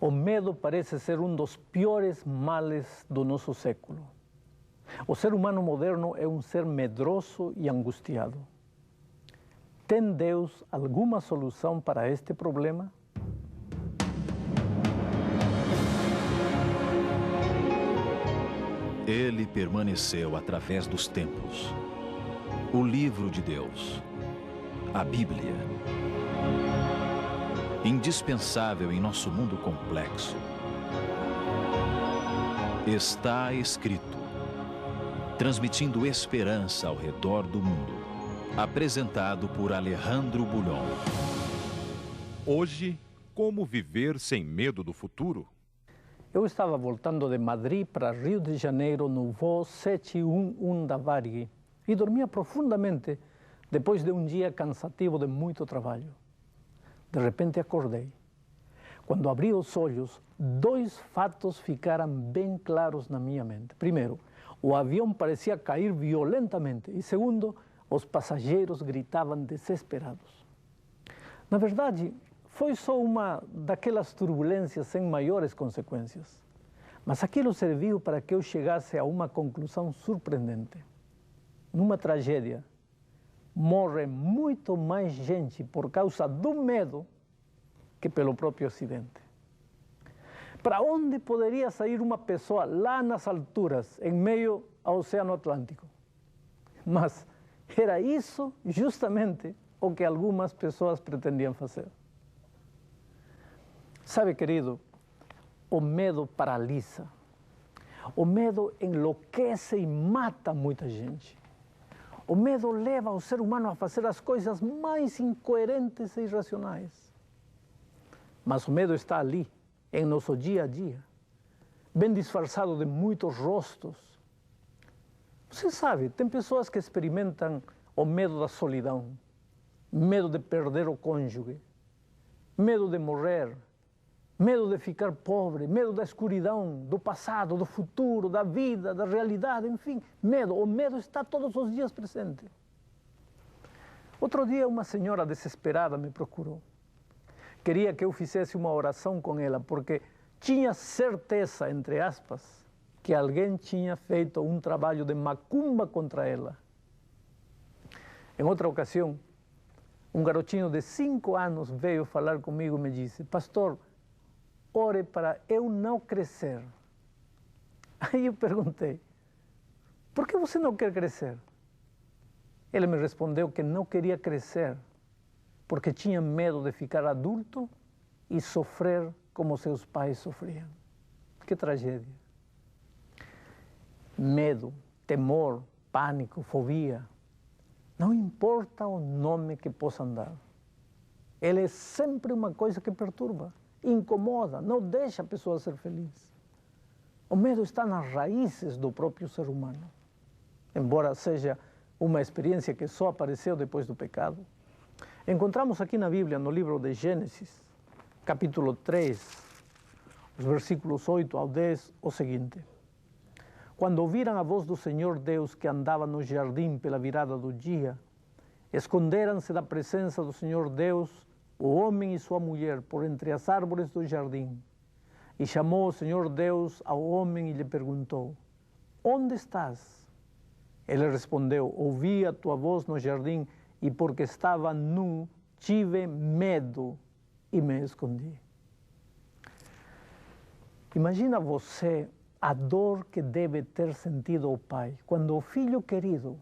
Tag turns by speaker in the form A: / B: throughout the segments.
A: O medo parece ser um dos piores males do nosso século. O ser humano moderno é um ser medroso e angustiado. Tem Deus alguma solução para este problema?
B: Ele permaneceu através dos tempos. O livro de Deus, a Bíblia. Indispensável em nosso mundo complexo. Está escrito, transmitindo esperança ao redor do mundo. Apresentado por Alejandro Bulhon.
C: Hoje, como viver sem medo do futuro?
A: Eu estava voltando de Madrid para Rio de Janeiro no voo 711 da Varig e dormia profundamente depois de um dia cansativo de muito trabalho. De repente acordei. Quando abri os olhos, dois fatos ficaram bem claros na minha mente. Primeiro, o avião parecia cair violentamente e segundo, os passageiros gritavam desesperados. Na verdade, foi só uma daquelas turbulências sem maiores consequências. Mas aquilo serviu para que eu chegasse a uma conclusão surpreendente. Numa tragédia, morre muito mais gente por causa do medo que pelo próprio acidente. Para onde poderia sair uma pessoa lá nas alturas, em meio ao Oceano Atlântico? Mas era isso justamente o que algumas pessoas pretendiam fazer. Sabe, querido, o medo paralisa. O medo enlouquece e mata muita gente. O medo leva o ser humano a fazer as coisas mais incoerentes e irracionais. Mas o medo está ali, em nosso dia a dia, bem disfarçado de muitos rostos. Você sabe, tem pessoas que experimentam o medo da solidão, medo de perder o cônjuge, medo de morrer, medo de ficar pobre, medo da escuridão, do passado, do futuro, da vida, da realidade, enfim, medo. O medo está todos os dias presente. Outro dia uma senhora desesperada me procurou. Queria que eu fizesse uma oração com ela, porque tinha certeza, entre aspas, que alguém tinha feito um trabalho de macumba contra ela. Em outra ocasião, um garotinho de 5 anos veio falar comigo e me disse: pastor, ore para eu não crescer. Aí eu perguntei: por que você não quer crescer? Ele me respondeu que não queria crescer porque tinha medo de ficar adulto e sofrer como seus pais sofriam. Que tragédia. Medo, temor, pânico, fobia. Não importa o nome que possam dar. Ele é sempre uma coisa que perturba, incomoda, não deixa a pessoa ser feliz. O medo está nas raízes do próprio ser humano. Embora seja uma experiência que só apareceu depois do pecado, encontramos aqui na Bíblia, no livro de Gênesis, capítulo 3, os versículos 8 ao 10, o seguinte: quando ouviram a voz do Senhor Deus que andava no jardim pela virada do dia, esconderam-se da presença do Senhor Deus o homem e sua mulher por entre as árvores do jardim. E chamou o Senhor Deus ao homem e lhe perguntou: onde estás? Ele respondeu: ouvi a tua voz no jardim e porque estava nu, tive medo e me escondi. Imagina você a dor que deve ter sentido o pai quando o filho querido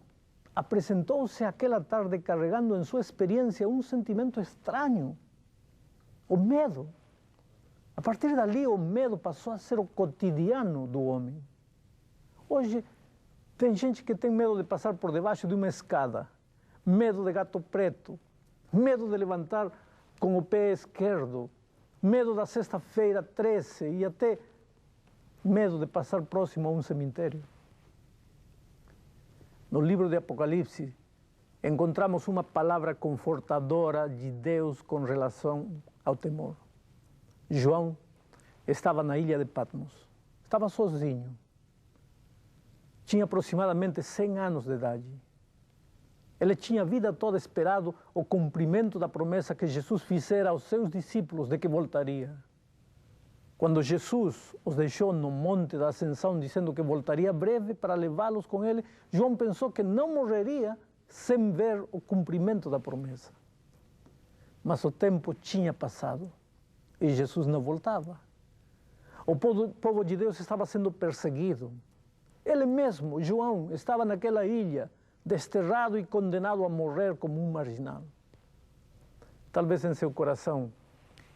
A: apresentou-se aquela tarde carregando em sua experiência um sentimento estranho, o medo. A partir dali, o medo passou a ser o cotidiano do homem. Hoje, tem gente que tem medo de passar por debaixo de uma escada, medo de gato preto, medo de levantar com o pé esquerdo, medo da sexta-feira 13 e até medo de passar próximo a um cemitério. No livro de Apocalipse, encontramos uma palavra confortadora de Deus com relação ao temor. João estava na ilha de Patmos, estava sozinho. Tinha aproximadamente 100 anos de idade. Ele tinha a vida toda esperado o cumprimento da promessa que Jesus fizera aos seus discípulos de que voltaria. Quando Jesus os deixou no Monte da Ascensão, dizendo que voltaria breve para levá-los com ele, João pensou que não morreria sem ver o cumprimento da promessa. Mas o tempo tinha passado e Jesus não voltava. O povo de Deus estava sendo perseguido. Ele mesmo, João, estava naquela ilha, desterrado e condenado a morrer como um marginal. Talvez em seu coração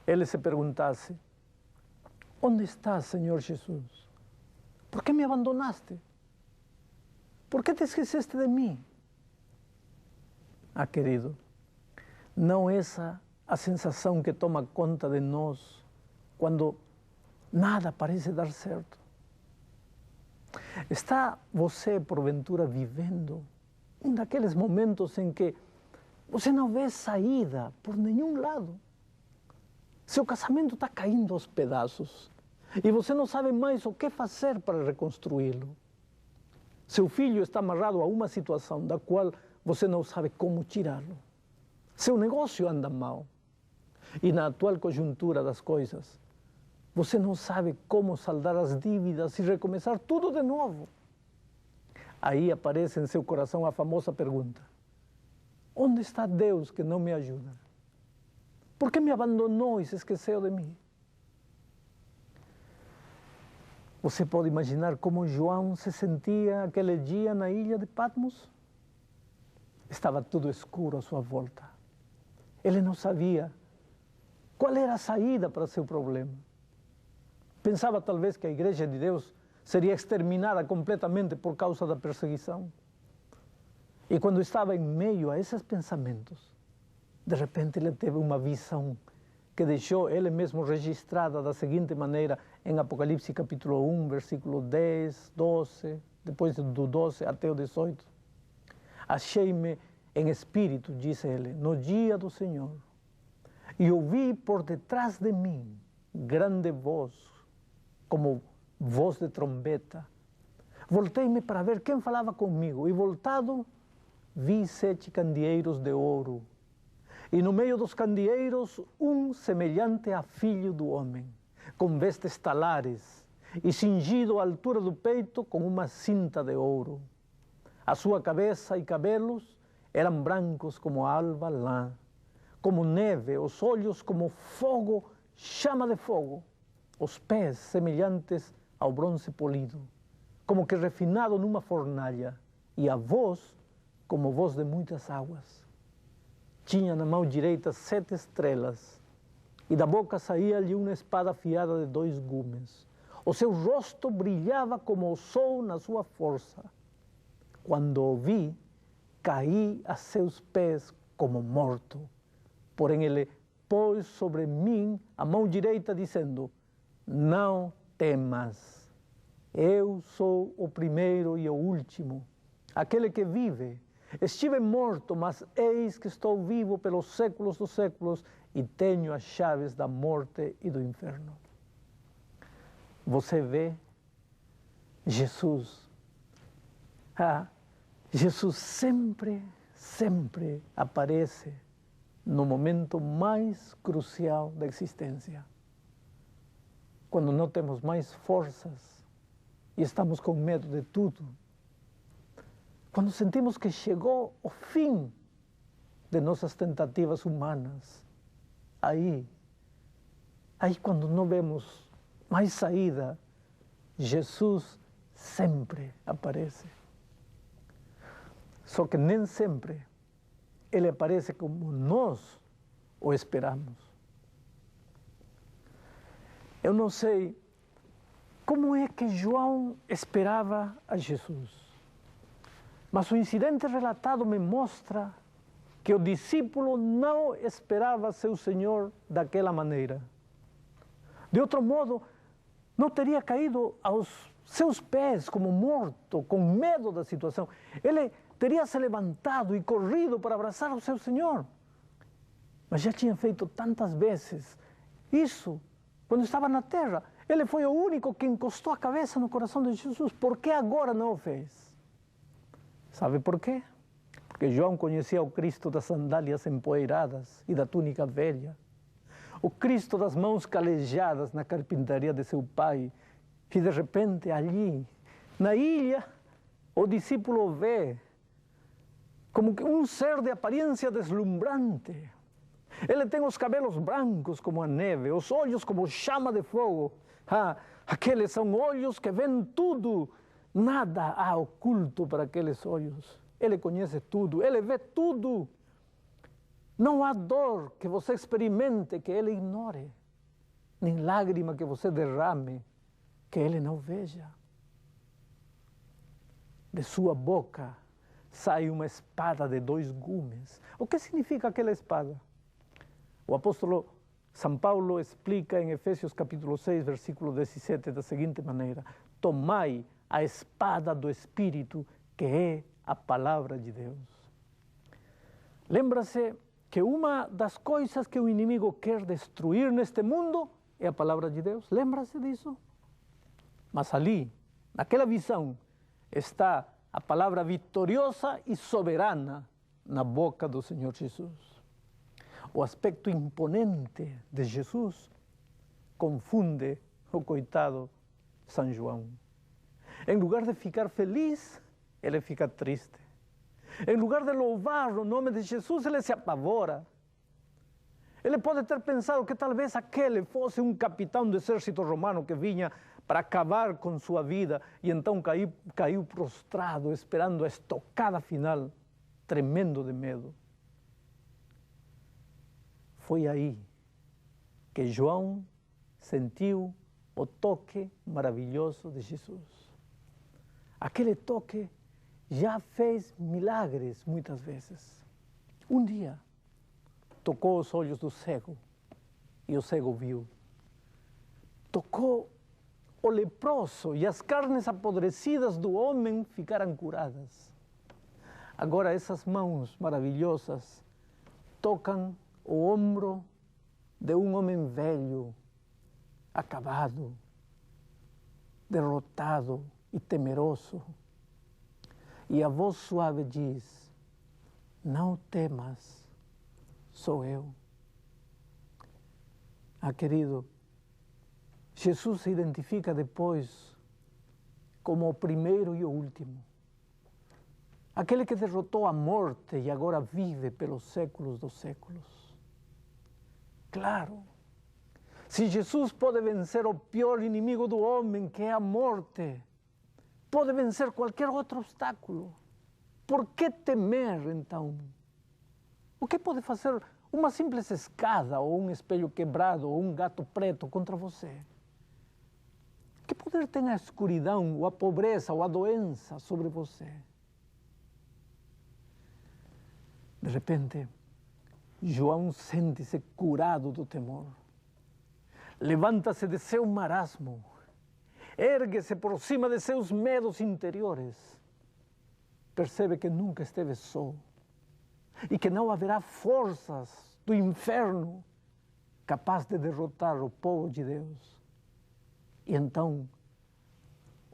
A: ele se perguntasse: onde está, Senhor Jesus? Por que me abandonaste? Por que te esqueceste de mim? Ah, querido, não essa a sensação que toma conta de nós quando nada parece dar certo? Está você, porventura, vivendo um daqueles momentos em que você não vê saída por nenhum lado? Seu casamento está caindo aos pedaços e você não sabe mais o que fazer para reconstruí-lo. Seu filho está amarrado a uma situação da qual você não sabe como tirá-lo. Seu negócio anda mal e na atual conjuntura das coisas, você não sabe como saldar as dívidas e recomeçar tudo de novo. Aí aparece em seu coração a famosa pergunta: onde está Deus que não me ajuda? Por que me abandonou e se esqueceu de mim? Você pode imaginar como João se sentia aquele dia na ilha de Patmos? Estava tudo escuro à sua volta. Ele não sabia qual era a saída para seu problema. Pensava talvez que a Igreja de Deus seria exterminada completamente por causa da perseguição. E quando estava em meio a esses pensamentos, de repente ele teve uma visão que deixou ele mesmo registrada da seguinte maneira em Apocalipse capítulo 1, versículo 10, 12, depois do 12 até o 18. Achei-me em espírito, disse ele, no dia do Senhor, e ouvi por detrás de mim grande voz, como voz de trombeta. Voltei-me para ver quem falava comigo, e voltado, vi 7 candeeiros de ouro, e no meio dos candeeiros um semelhante a filho do homem, com vestes talares, e cingido à altura do peito com uma cinta de ouro. A sua cabeça e cabelos eram brancos como a alva lã, como neve, os olhos como fogo, chama de fogo, os pés semelhantes ao bronze polido, como que refinado numa fornalha, e a voz como voz de muitas águas. Tinha na mão direita 7 estrelas, e da boca saía-lhe uma espada afiada de 2 gumes. O seu rosto brilhava como o sol na sua força. Quando o vi, caí a seus pés como morto. Porém ele pôs sobre mim a mão direita, dizendo: não temas, eu sou o primeiro e o último, aquele que vive. Estive morto, mas eis que estou vivo pelos séculos dos séculos e tenho as chaves da morte e do inferno. Você vê Jesus. Jesus sempre aparece no momento mais crucial da existência. Quando não temos mais forças e estamos com medo de tudo. Quando sentimos que chegou o fim de nossas tentativas humanas. Aí quando não vemos mais saída, Jesus sempre aparece. Só que nem sempre ele aparece como nós o esperamos. Eu não sei como é que João esperava a Jesus. Mas o incidente relatado me mostra que o discípulo não esperava seu Senhor daquela maneira. De outro modo, não teria caído aos seus pés como morto, com medo da situação. Ele teria se levantado e corrido para abraçar o seu Senhor. Mas já tinha feito tantas vezes isso quando estava na terra. Ele foi o único que encostou a cabeça no coração de Jesus. Por que agora não o fez? Sabe por quê? Porque João conhecia o Cristo das sandálias empoeiradas e da túnica velha. O Cristo das mãos calejadas na carpintaria de seu pai. E de repente ali, na ilha, o discípulo vê como que um ser de aparência deslumbrante. Ele tem os cabelos brancos como a neve, os olhos como chama de fogo. Aqueles são olhos que veem tudo. Nada há oculto para aqueles olhos. Ele conhece tudo, ele vê tudo. Não há dor que você experimente que ele ignore, nem lágrima que você derrame que ele não veja. De sua boca sai uma espada de 2 gumes. O que significa aquela espada? O apóstolo São Paulo explica em Efésios capítulo 6, versículo 17, da seguinte maneira: tomai a espada do Espírito, que é a palavra de Deus. Lembra-se que uma das coisas que o inimigo quer destruir neste mundo é a palavra de Deus? Lembra-se disso? Mas ali, naquela visão, está a palavra vitoriosa e soberana na boca do Senhor Jesus. O aspecto imponente de Jesus confunde o coitado São João. Em lugar de ficar feliz, ele fica triste. Em lugar de louvar o nome de Jesus, ele se apavora. Ele pode ter pensado que talvez aquele fosse um capitão do exército romano que vinha para acabar com sua vida e então caiu prostrado, esperando a estocada final, tremendo de medo. Foi aí que João sentiu o toque maravilhoso de Jesus. Aquele toque já fez milagres muitas vezes. Um dia, tocou os olhos do cego e o cego viu. Tocou o leproso e as carnes apodrecidas do homem ficaram curadas. Agora essas mãos maravilhosas tocam o ombro de um homem velho, acabado, derrotado e temeroso. E a voz suave diz: não temas, sou eu. Querido, Jesus se identifica depois como o primeiro e o último. Aquele que derrotou a morte e agora vive pelos séculos dos séculos. Claro, se Jesus pode vencer o pior inimigo do homem, que é a morte, pode vencer qualquer outro obstáculo. Por que temer, então? O que pode fazer uma simples escada, ou um espelho quebrado, ou um gato preto contra você? Que poder tem a escuridão, ou a pobreza, ou a doença sobre você? De repente, João sente-se curado do temor. Levanta-se de seu marasmo, ergue-se por cima de seus medos interiores. Percebe que nunca esteve só e que não haverá forças do inferno capaz de derrotar o povo de Deus. E então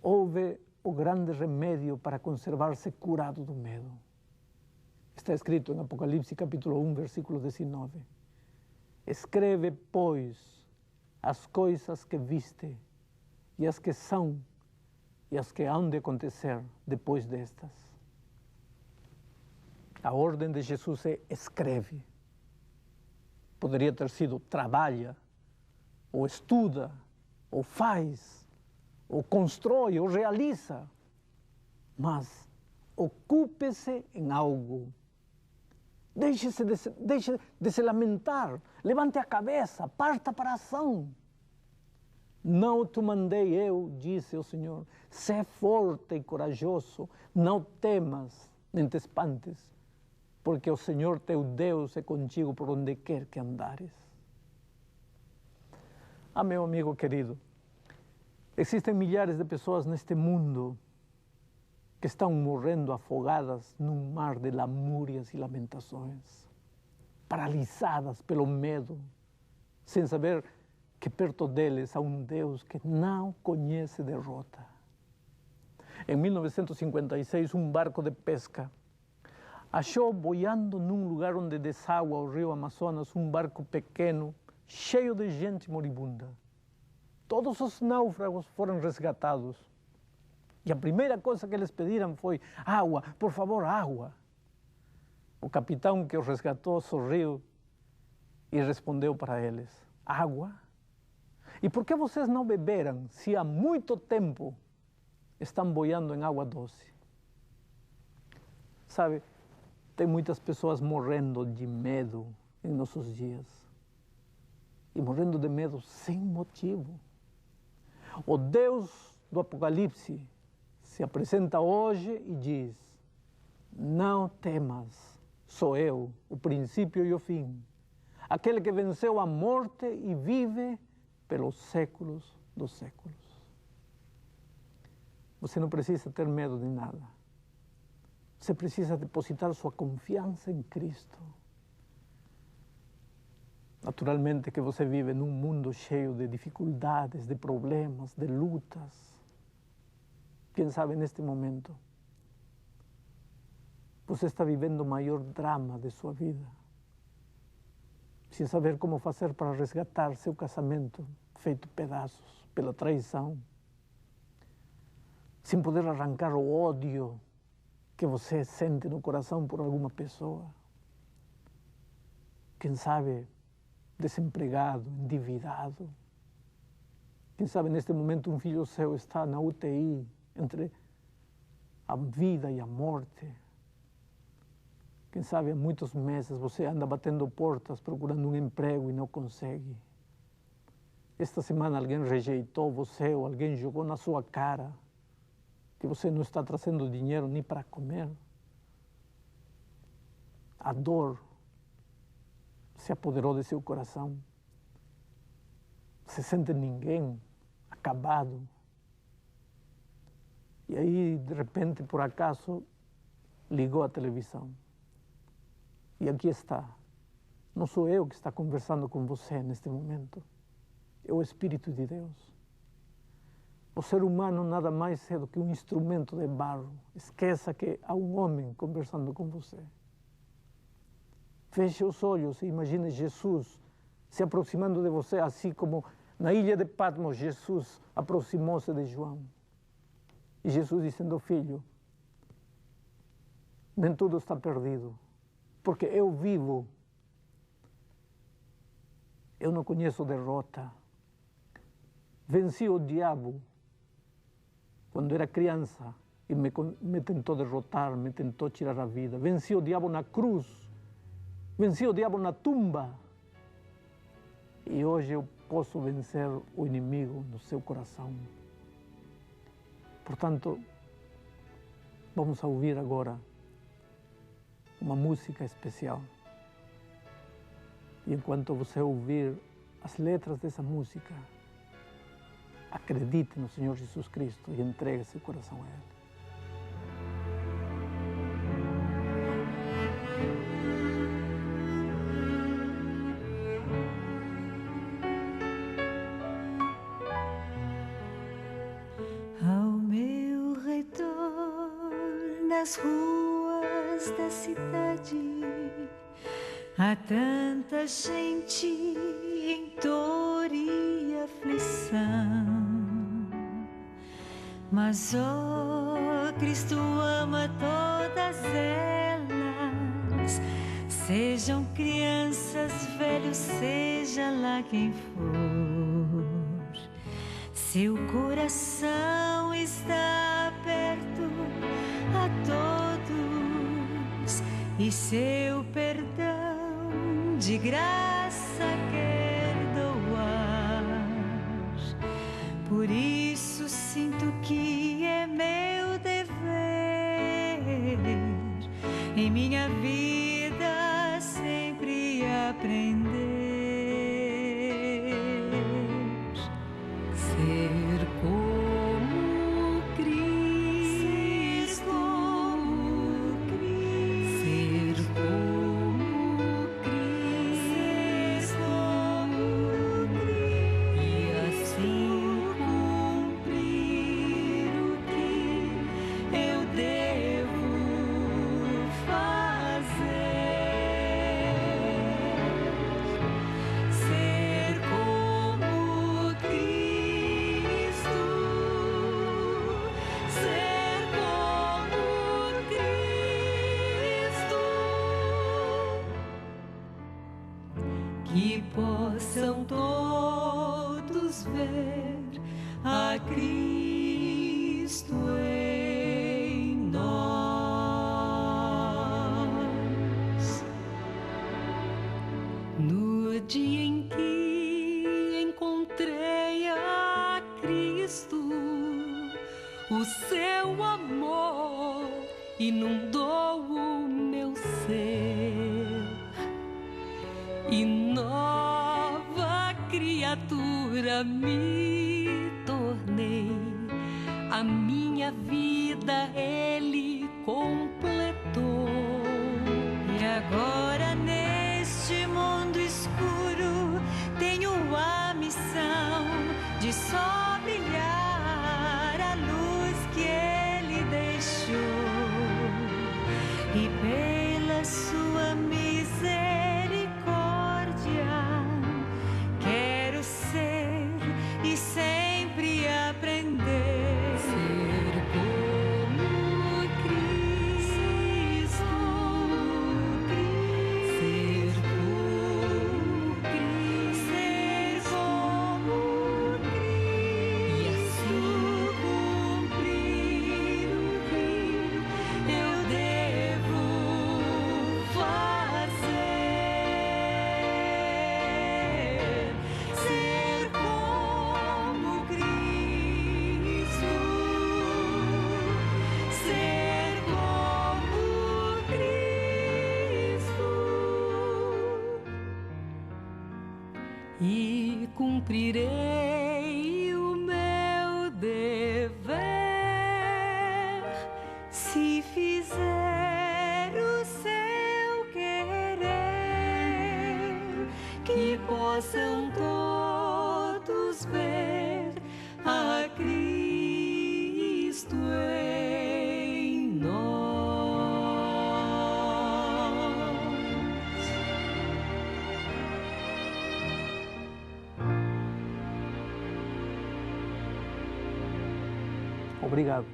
A: houve o grande remédio para conservar-se curado do medo. Está escrito em Apocalipse capítulo 1, versículo 19. Escreve, pois, as coisas que viste, e as que são, e as que hão de acontecer depois destas. A ordem de Jesus é: escreve. Poderia ter sido trabalha, ou estuda, ou faz, ou constrói, ou realiza. Mas ocupe-se em algo. Deixe de se lamentar, levante a cabeça, parta para a ação. Não te mandei eu, disse o Senhor, sê forte e corajoso, não temas, nem te espantes, porque o Senhor teu Deus é contigo por onde quer que andares. Meu amigo querido, existem milhares de pessoas neste mundo que estão morrendo afogadas num mar de lamúrias e lamentações, paralisadas pelo medo, sem saber que perto deles há um Deus que não conhece derrota. Em 1956, um barco de pesca achou boiando num lugar onde deságua o rio Amazonas um barco pequeno, cheio de gente moribunda. Todos os náufragos foram resgatados. E a primeira coisa que eles pediram foi água, por favor, água. O capitão que os resgatou sorriu e respondeu para eles: água? E por que vocês não beberam se há muito tempo estão boiando em água doce? Sabe, tem muitas pessoas morrendo de medo em nossos dias. E morrendo de medo sem motivo. O Deus do Apocalipse se apresenta hoje e diz: não temas, sou eu, o princípio e o fim, aquele que venceu a morte e vive pelos séculos dos séculos. Você não precisa ter medo de nada. Você precisa depositar sua confiança em Cristo. Naturalmente que você vive num mundo cheio de dificuldades, de problemas, de lutas. Quem sabe neste momento você está vivendo o maior drama de sua vida, sem saber como fazer para resgatar seu casamento feito pedaços pela traição, sem poder arrancar o ódio que você sente no coração por alguma pessoa. Quem sabe desempregado, endividado. Quem sabe neste momento um filho seu está na UTI, entre a vida e a morte. Quem sabe há muitos meses você anda batendo portas procurando um emprego e não consegue. Esta semana alguém rejeitou você ou alguém jogou na sua cara que você não está trazendo dinheiro nem para comer. A dor se apoderou de seu coração. Se sente ninguém, acabado. E aí, de repente, por acaso, ligou a televisão. E aqui está. Não sou eu que está conversando com você neste momento. É o Espírito de Deus. O ser humano nada mais é do que um instrumento de barro. Esqueça que há um homem conversando com você. Feche os olhos e imagine Jesus se aproximando de você, assim como na ilha de Patmos Jesus aproximou-se de João. E Jesus dizendo: filho, nem tudo está perdido, porque eu vivo. Eu não conheço derrota. Venci o diabo quando era criança e me tentou derrotar, me tentou tirar a vida. Venci o diabo na cruz, venci o diabo na tumba. E hoje eu posso vencer o inimigo no seu coração. Portanto, vamos a ouvir agora uma música especial. E enquanto você ouvir as letras dessa música, acredite no Senhor Jesus Cristo e entregue seu coração a Ele.
D: Nas ruas da cidade há tanta gente em dor e aflição, mas ó, Cristo ama todas elas, sejam crianças, velhos, seja lá quem for. Seu coração está aberto a todos e seu perdão de graça quer doar. Por isso sinto que é meu dever em minha vida sempre aprender. Ser como Cristo, ser como Cristo, e assim cumprir o que eu devo fazer. que possam todos ver a Cristo em nós. No dia em que encontrei a Cristo, o seu amor inundou o meu ser, e nova criatura me tornei. A minha vida Ele completou. E agora neste mundo escuro tenho a missão de só brilhar a luz que Ele deixou, e pela sua misericórdia quero ser e sempre aprender. Ser como Cristo, ser como Cristo, ser como Cristo, e assim cumprir o que eu devo fazer. Ser como Cristo, ser como Cristo, e cumprirei o meu dever se fizer o seu querer, que possam todos ver a Cristo em nós.
A: Obrigado.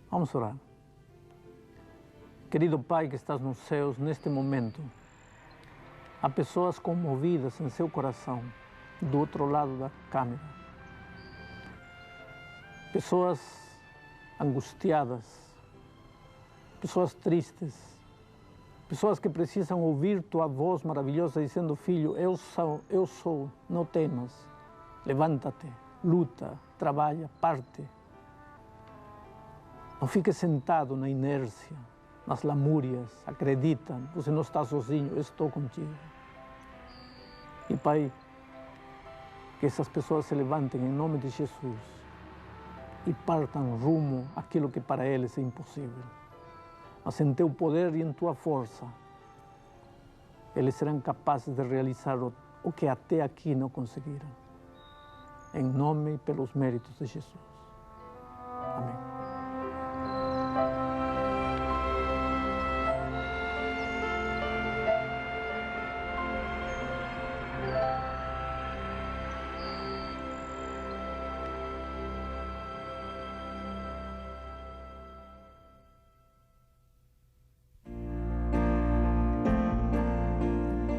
A: Vamos orar. Querido Pai que estás nos céus, neste momento, há pessoas comovidas em seu coração, do outro lado da câmera. Pessoas angustiadas, pessoas tristes, pessoas que precisam ouvir tua voz maravilhosa dizendo: filho, eu sou, não temas, levanta-te, luta, trabalha, parte. Não fique sentado na inércia, nas lamúrias, acredita, você não está sozinho, eu estou contigo. E Pai, que essas pessoas se levantem em nome de Jesus e partam rumo àquilo que para eles é impossível. Mas em teu poder e em tua força, eles serão capazes de realizar o que até aqui não conseguiram. Em nome e pelos méritos de Jesus. Amém.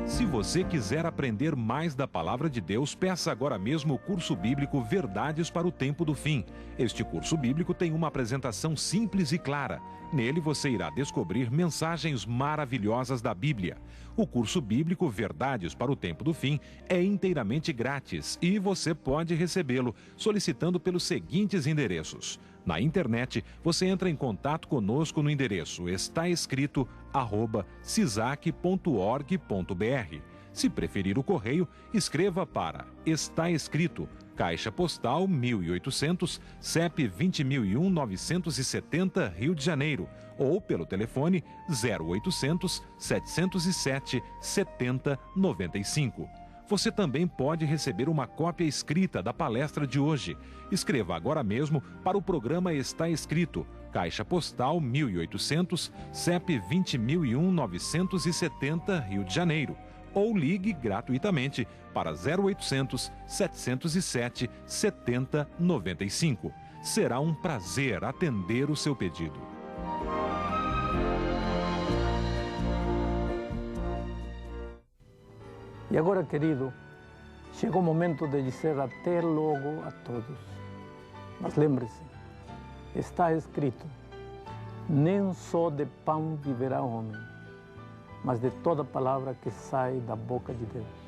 C: Se você quiser aprender mais da Palavra de Deus, peça agora mesmo o curso bíblico Verdades para o Tempo do Fim. Este curso bíblico tem uma apresentação simples e clara. Nele você irá descobrir mensagens maravilhosas da Bíblia. O curso bíblico Verdades para o Tempo do Fim é inteiramente grátis e você pode recebê-lo solicitando pelos seguintes endereços. Na internet, você entra em contato conosco no endereço estaescrito@cisac.org.br. Se preferir o correio, escreva para Está Escrito, Caixa Postal 1800, CEP 20.001-970, Rio de Janeiro, ou pelo telefone 0800 707 7095. Você também pode receber uma cópia escrita da palestra de hoje. Escreva agora mesmo para o programa Está Escrito, Caixa Postal 1800, CEP 20.001-970, Rio de Janeiro. Ou ligue gratuitamente para 0800 707 7095. Será um prazer atender o seu pedido.
A: E agora, querido, chegou o momento de dizer até logo a todos. Mas lembre-se, está escrito, nem só de pão viverá o homem, mas de toda palavra que sai da boca de Deus.